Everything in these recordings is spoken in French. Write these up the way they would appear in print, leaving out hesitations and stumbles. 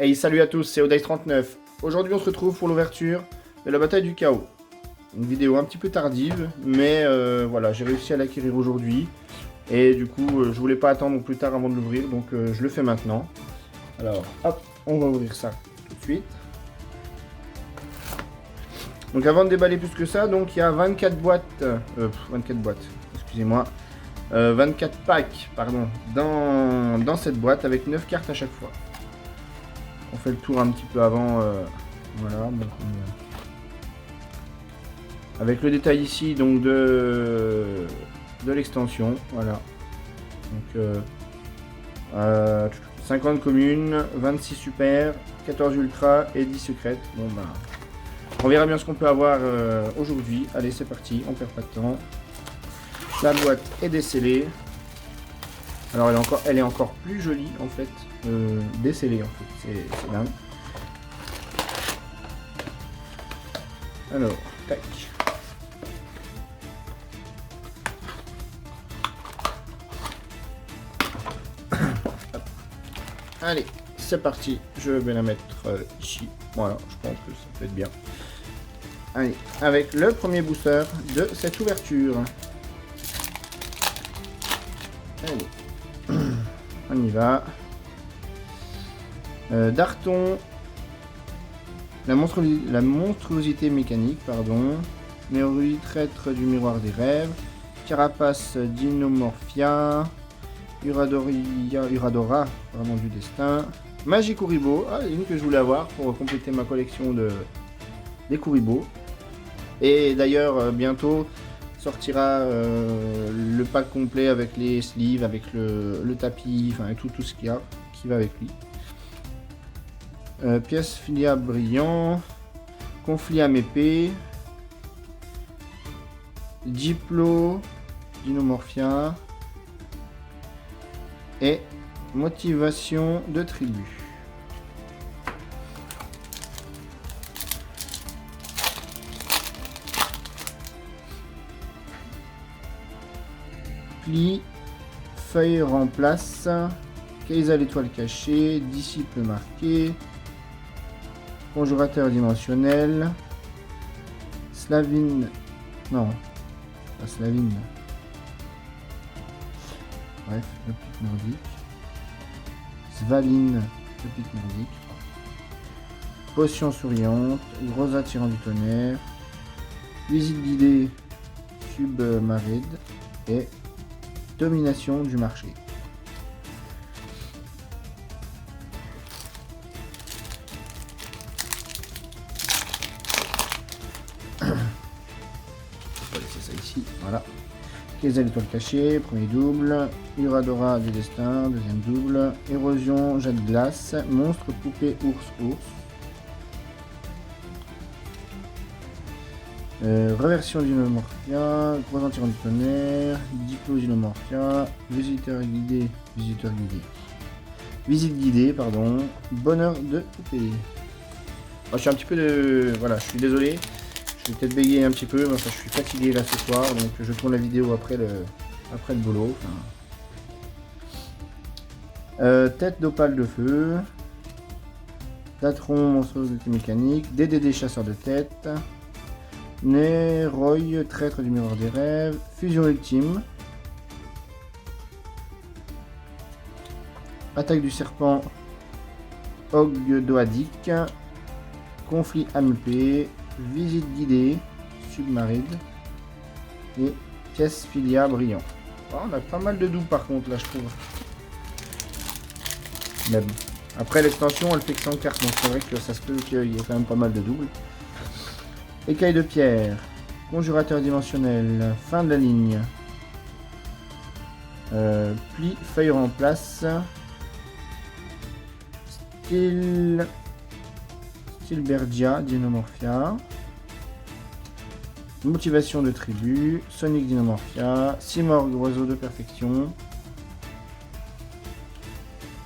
Hey, salut à tous, c'est Odaïs39. Aujourd'hui, on se retrouve pour l'ouverture de la bataille du chaos. Une vidéo un petit peu tardive, mais voilà, j'ai réussi à l'acquérir aujourd'hui. Et du coup, je voulais pas attendre plus tard avant de l'ouvrir, donc je le fais maintenant. Alors, hop, on va ouvrir ça tout de suite. Donc avant de déballer plus que ça, donc il y a 24 boîtes, 24 boîtes, excusez-moi, 24 packs, pardon, dans cette boîte avec 9 cartes à chaque fois. On fait le tour un petit peu avant, voilà, donc avec le détail ici donc de l'extension, voilà. Donc 50 communes, 26 super, 14 ultra et 10 secrètes. Bon bah, on verra bien ce qu'on peut avoir aujourd'hui. Allez, c'est parti, on perd pas de temps. La boîte est décellée. Alors elle est encore plus jolie en fait, décellée en fait, c'est dingue. Alors, tac. Allez, c'est parti, je vais la mettre ici. Voilà, je pense que ça peut être bien. Allez, avec le premier booster de cette ouverture. Allez, on y va. Darton, la monstruosité mécanique, pardon. Néorui, traître du miroir des rêves. Carapace, Dinomorphia. Uradora, pardon, du destin. Magikuribo, une que je voulais avoir pour compléter ma collection des Kuribo. Et d'ailleurs, bientôt sortira le pack complet avec les sleeves, avec le tapis, enfin tout ce qu'il y a qui va avec lui. Pièce filia brillant, conflit âme épée, Diplo, Dinomorphia et motivation de tribu. Pli, feuille remplace, Kaisa l'étoile cachée, disciple marqué, conjurateur dimensionnel, Slavine, non, pas Slavine, bref, le pic nordique, Svaline, le pic nordique, potion souriante, gros attirant du tonnerre, visite guidée, submaride et domination du marché. On va laisser ça ici, voilà. Kaisa l'étoile cachée, premier double. Uradora du destin, deuxième double. Érosion, jet de glace. Monstre, poupée, ours. Reversion d'Inomorphia, gros antirant du tonnerre, Diplo d'Inomorphia, visite guidée, pardon, bonheur de poupée. Moi, je suis un petit peu de... Voilà, je suis désolé, je vais peut-être bégayer un petit peu, mais enfin, je suis fatigué là ce soir, donc je tourne la vidéo après le boulot. Enfin... tête d'opale de feu, Datron, monstruosité mécanique, DDD chasseur de tête, Néroy, traître du miroir des rêves, fusion ultime, attaque du serpent, Ogdoadic, conflit âme-épée, visite guidée, submaride et pièce filia brillant. Oh, on a pas mal de doux par contre là, je trouve. Mais bon. Après l'extension elle fait que 100 cartes, donc c'est vrai que ça se peut qu'il y ait quand même pas mal de doubles. Écaille de pierre, conjurateur dimensionnel, fin de la ligne, pli, feuille remplace, Stilbergia, Dinomorphia, motivation de tribu, Sonic Dinomorphia, Simorgh, oiseau de perfection,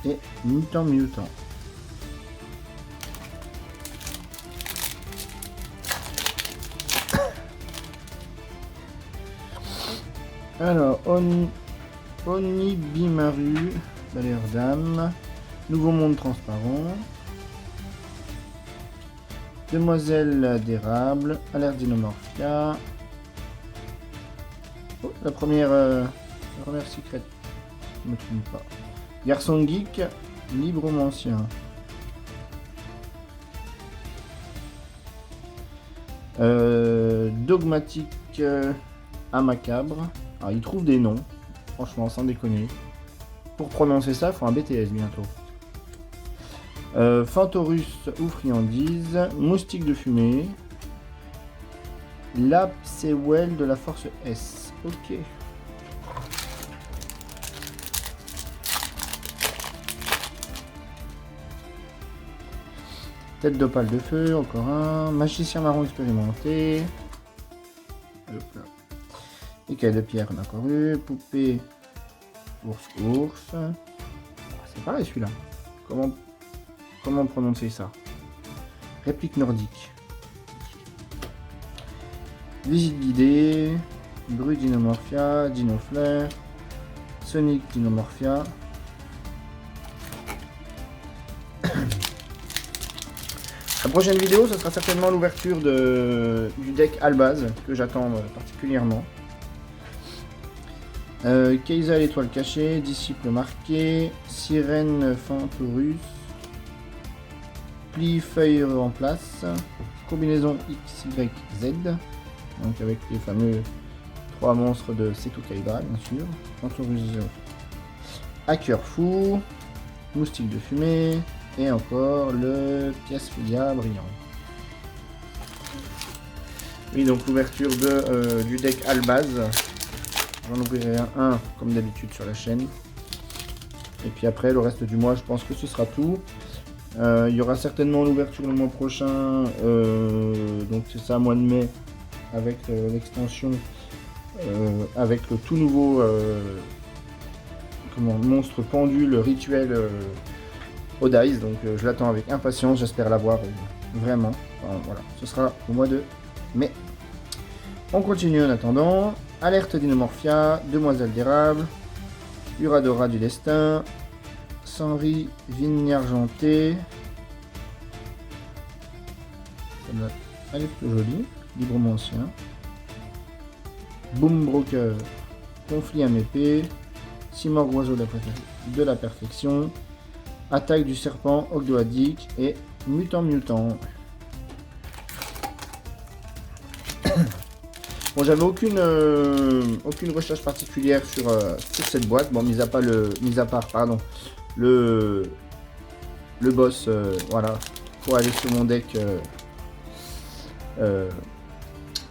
et Mutant. Alors, Onibimaru, Valère d'âme, nouveau monde transparent, Demoiselle d'érable, alerte Dinomorphia. Oh, la première secret, je ne me trompe pas. Garçon geek, libromancien. Dogmatique à macabre. Alors, il trouve des noms, franchement, sans déconner. Pour prononcer ça, il faut un BTS bientôt. Fantorus ou friandise, moustique de fumée, Lapsewell de la force S. Ok. Tête d'opale de feu, encore un. Magicien marron expérimenté. Hop là. Écaille de pierre, on a encore eu. Poupée, ours. Ah, c'est pareil celui-là. Comment prononcer ça? Réplique nordique. Visite guidée. Bru Dinomorphia. Dinoflair. Sonic Dinomorphia. La prochaine vidéo, ce sera certainement l'ouverture du deck Albaz, que j'attends particulièrement. Keisa l'étoile cachée, disciple marqué, sirène Fantorus, pli feuille en place, combinaison XYZ, donc avec les fameux 3 monstres de Seto Kaiba, bien sûr, Fantorus, hacker fou, moustique de fumée, et encore le pièce filia brillant. Oui, donc l'ouverture du deck Albaz. J'en ouvrirai un comme d'habitude sur la chaîne. Et puis après, le reste du mois, je pense que ce sera tout. Il y aura certainement l'ouverture le mois prochain. Donc c'est ça, mois de mai, avec l'extension, avec le tout nouveau monstre pendule rituel au Dice. Donc je l'attends avec impatience, j'espère l'avoir vraiment. Enfin, voilà, ce sera au mois de mai. On continue en attendant. Alerte Dinomorphia, Demoiselle d'érable, Uradora du destin, Sanri vigne argentée. Elle est plutôt jolie. Libromancien. Boom Broker, conflit à épée. Simorgue oiseau de la perfection. Attaque du serpent ogdoadique et mutant. Bon, j'avais aucune recherche particulière sur cette boîte. Bon, mis à part le boss, voilà, pour aller sur mon deck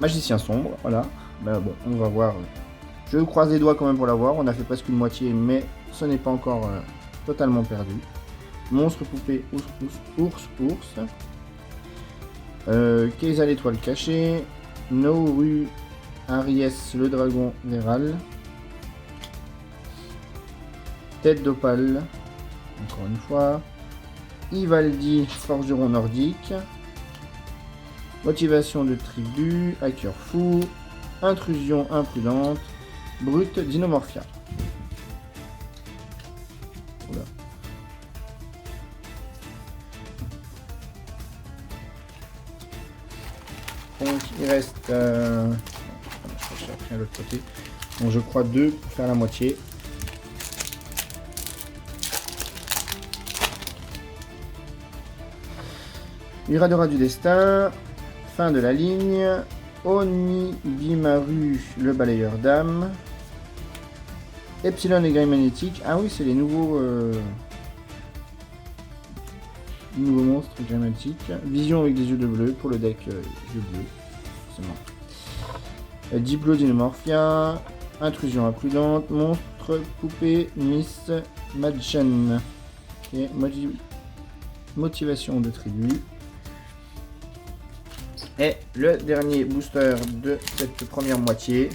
magicien sombre, voilà. Ben bon, on va voir. Je croise les doigts quand même pour l'avoir. On a fait presque une moitié, mais ce n'est pas encore totalement perdu. Monstre poupée ours. Keisa l'étoile cachée. Nauru Aries le dragon véral. Tête d'opale, encore une fois. Ivaldi forgeron nordique. Motivation de tribu. Hacker fou. Intrusion imprudente. Brute Dinomorphia. Oula. Donc il reste je cherche après l'autre côté. Donc je crois 2 pour faire la moitié. Uradora du destin, fin de la ligne, Onibimaru le balayeur d'âme, Epsilon aigri magnétique. Ah oui, c'est les nouveaux monstres magnétiques. Vision avec des yeux de bleu pour le deck yeux bleus, forcément. Diplo Dinomorphia, intrusion imprudente, monstre poupée Miss Madchen. Et motivation de tribu. Et le dernier booster de cette première moitié.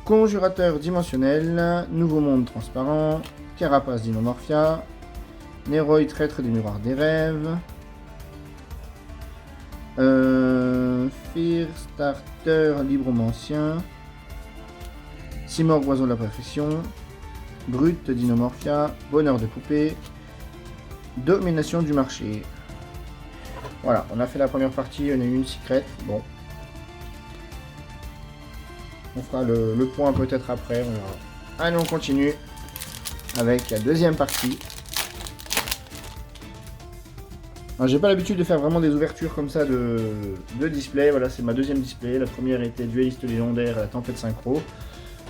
Conjurateur dimensionnel, nouveau monde transparent, Carapace Dinomorphia, Neroi traître des miroirs des rêves, Fear Starter libromancien, Simorgue oiseau de la perfection, Brute Dinomorphia, bonheur de poupée, Domination du marché. Voilà, on a fait la première partie, on a eu une secrète. Bon. On fera le point peut-être après, on verra. Allez, on continue avec la deuxième partie. J'ai pas l'habitude de faire vraiment des ouvertures comme ça de display. Voilà, c'est ma deuxième display. La première était Dueliste légendaire, la Tempête Synchro.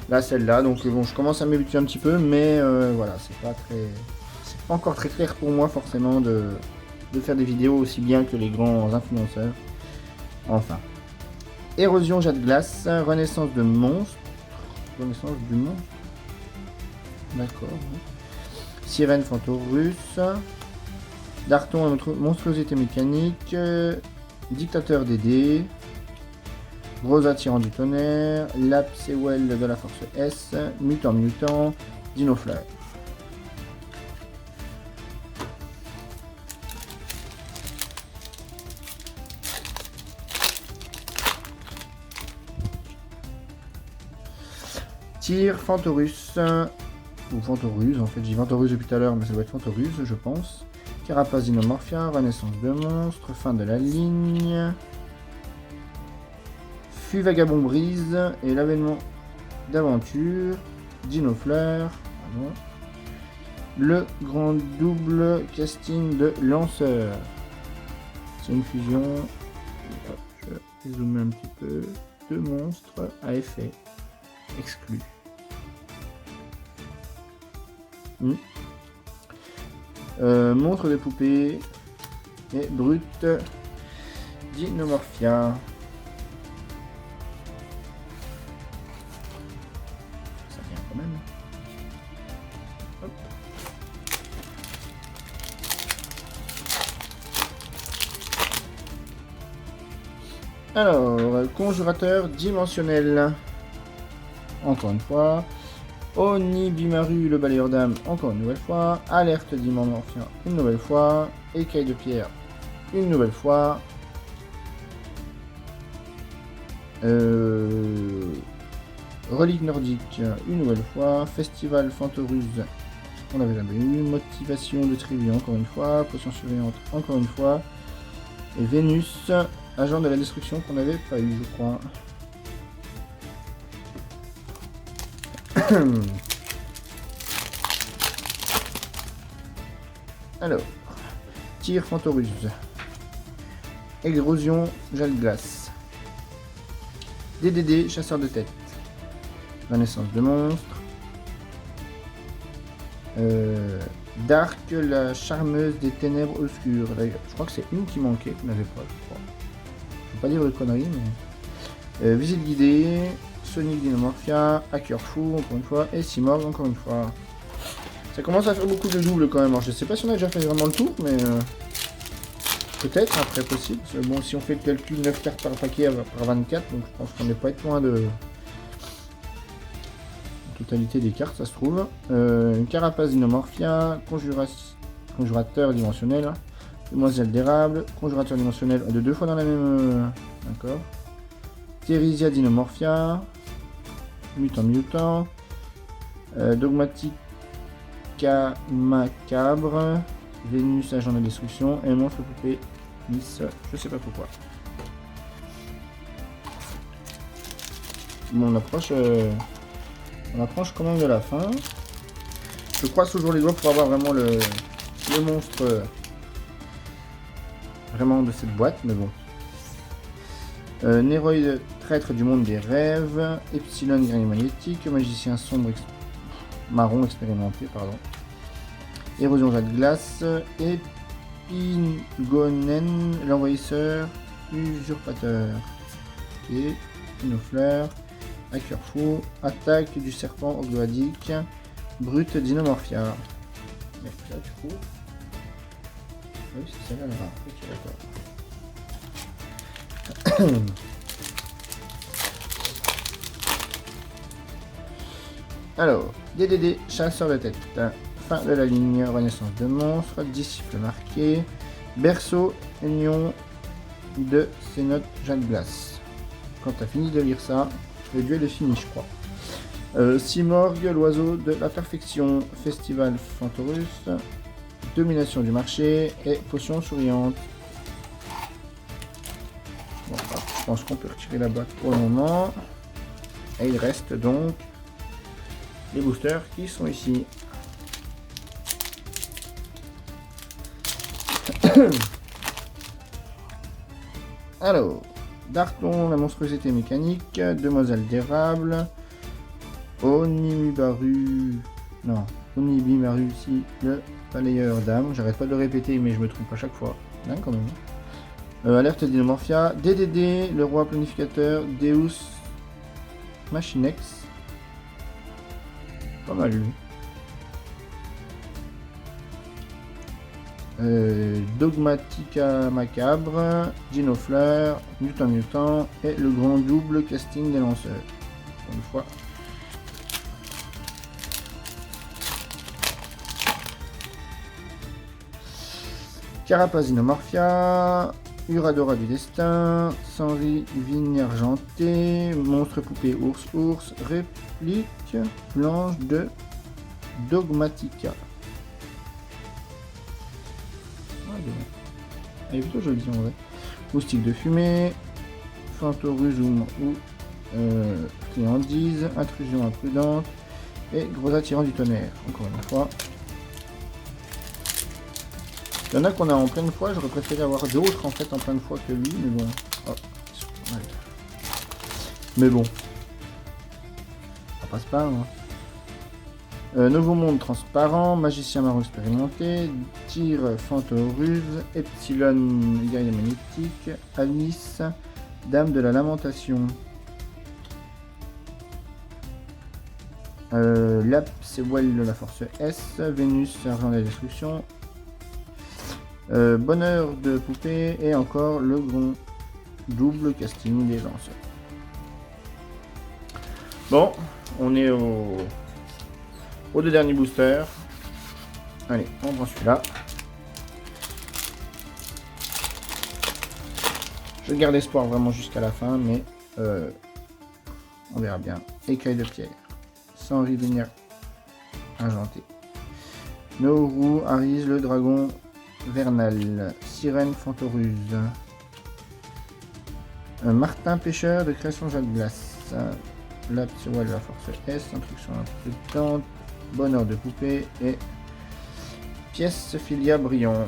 Là, celle-là. Donc bon, je commence à m'habituer un petit peu, mais voilà, c'est pas encore très clair pour moi forcément de faire des vidéos aussi bien que les grands influenceurs. Enfin. Érosion Jade Glace, Renaissance de monstre. Renaissance du monstre. D'accord. Sirène Fantorus. Darton, notre monstruosité mécanique. Dictateur des dés. Rosa Tyran du tonnerre. Lapsewell de la force S. Mutant. Dinofleur. Tyr, Fantorus, ou Fantorus, en fait j'ai Fantorus depuis tout à l'heure, mais ça doit être Fantorus, je pense. Carapace Dinomorphia, Renaissance de monstre, fin de la ligne. Fut Vagabond Brise et l'avènement d'aventure. Dinofleur, le grand double casting de lanceur. C'est une fusion, je vais zoomer un petit peu, de monstres à effet exclu. Montre de poupée et brute Dinomorphia. Ça vient quand même. Hop. Alors, conjurateur dimensionnel. Encore une fois. Onibimaru, le balayeur d'âme, encore une nouvelle fois. Alerte Dinomorphia, une nouvelle fois. Écaille de pierre, une nouvelle fois. Relique nordique, une nouvelle fois. Festival Fantorus, on l'avait jamais eu. Motivation de tribu, encore une fois. Potion surveillante, encore une fois. Et Vénus, agent de la destruction, qu'on n'avait pas eu, je crois. Alors, Tyr Fantorus, Érosion Jade Glace, DDD chasseur de tête, Renaissance de monstre, Dark la charmeuse des ténèbres obscures. Je crois que c'est une qui manquait, qu'on n'avait pas, je crois. Je ne veux pas dire de conneries, mais visite guidée. Sonic Dinomorphia, Hacker Fou, encore une fois, et Simorg, encore une fois. Ça commence à faire beaucoup de doubles quand même. Alors, je sais pas si on a déjà fait vraiment le tour, mais peut-être après possible. Bon, si on fait le calcul 9 cartes par paquet par 24, donc je pense qu'on n'est pas être loin de la totalité des cartes, ça se trouve. Une Carapace Dinomorphia, Conjurateur dimensionnel, Demoiselle d'érable, Conjurateur dimensionnel de 2 fois dans la même. D'accord. Thérésia Dinomorphia, Mutant, Dogmatica Macabre, Vénus agent de destruction et monstre poupée Miss, je sais pas pourquoi. Bon, on approche quand même de la fin. Je croise toujours les doigts pour avoir vraiment le monstre vraiment de cette boîte, mais bon. Néroïde, traître du monde des rêves, Epsilon, guerrier magnétique, magicien sombre marron expérimenté, pardon. Érosion Jade Glace, Epingonen, l'envahisseur, usurpateur. Et Dinofleur, Hacker Fou, attaque du serpent ogloadique, brute Dinomorphia. Et là du coup. Oui, c'est celle-là là. Ok, d'accord. Alors, DDD, chasseur de tête. Fin de la ligne, renaissance de monstre, disciple marqué, berceau, union de ces notes Jade Glace. Quand tu as fini de lire ça, le duel est fini, je crois. Simorg, l'oiseau de la perfection, festival Fantorus, domination du marché et potion souriante. Bon, bah, je pense qu'on peut retirer la boîte pour le moment. Et il reste donc les boosters qui sont ici. Alors, Darton, la monstruosité mécanique, Demoiselle d'érable, Onibimaru, non, Onibimaru, si, le balayeur d'âme. J'arrête pas de le répéter, mais je me trompe à chaque fois. Hein, quand même. Alerte Dinomorphia, DDD, le roi planificateur, Deus Machinex. Pas mal lui. Dogmatica Macabre, Dinofleur, Mutant et le grand double casting des lanceurs. Une fois. Carapace Dinomorphia, Uradora du destin, Sanri vigne argentée, monstre poupée ours, réplique blanche de Dogmatica. Elle est plutôt jolie en vrai. Moustique de fumée, Fantorus ou Friandise, intrusion imprudente et gros attirant du tonnerre. Encore une fois. Il y en a qu'on a en pleine foi, j'aurais préféré avoir d'autres en fait en pleine foi que lui, mais bon. Oh. Ouais. Mais bon. Ça passe pas, hein. Nouveau monde transparent, magicien marron expérimenté, tir Fantorus, Epsilon guerrier magnétique, Alice, dame de la lamentation. Lapsewell de la force S, Vénus argent de la destruction, bonheur de poupée et encore le grand double casting des lanceurs. Bon, on est aux deux derniers boosters. Allez, on prend celui-là. Je garde espoir vraiment jusqu'à la fin, mais on verra bien. Écaille de pierre, sans rivière argentée. Nauru, Aris, le dragon vernal, Sirène Fantoruse, Martin pêcheur de création Jade Glace, Lapsewell de la force S, instruction imprudente, bonheur de poupée et pièce Filia brillant.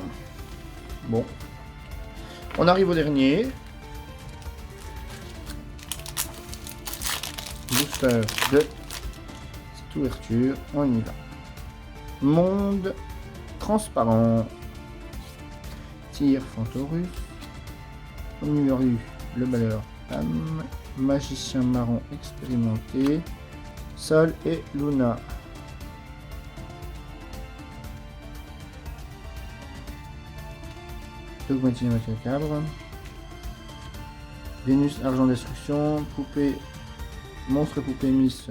Bon, on arrive au dernier. Booster de cette ouverture, on y va. Monde transparent, tir Fantorus, Onibimaru, le balayeur d'âme, magicien marron expérimenté, Sol et Luna. Dogmatique macabre, Vénus argent destruction, poupée monstre poupée Miss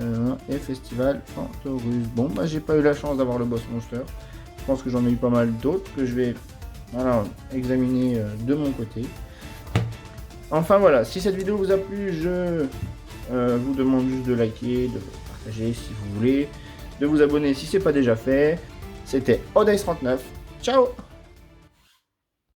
et festival Fantorus. Bon bah j'ai pas eu la chance d'avoir le boss monster. Je pense que j'en ai eu pas mal d'autres que je vais examiner de mon côté. Enfin voilà, si cette vidéo vous a plu, je vous demande juste de liker, de partager si vous voulez, de vous abonner si c'est pas déjà fait. C'était Odace39. Ciao!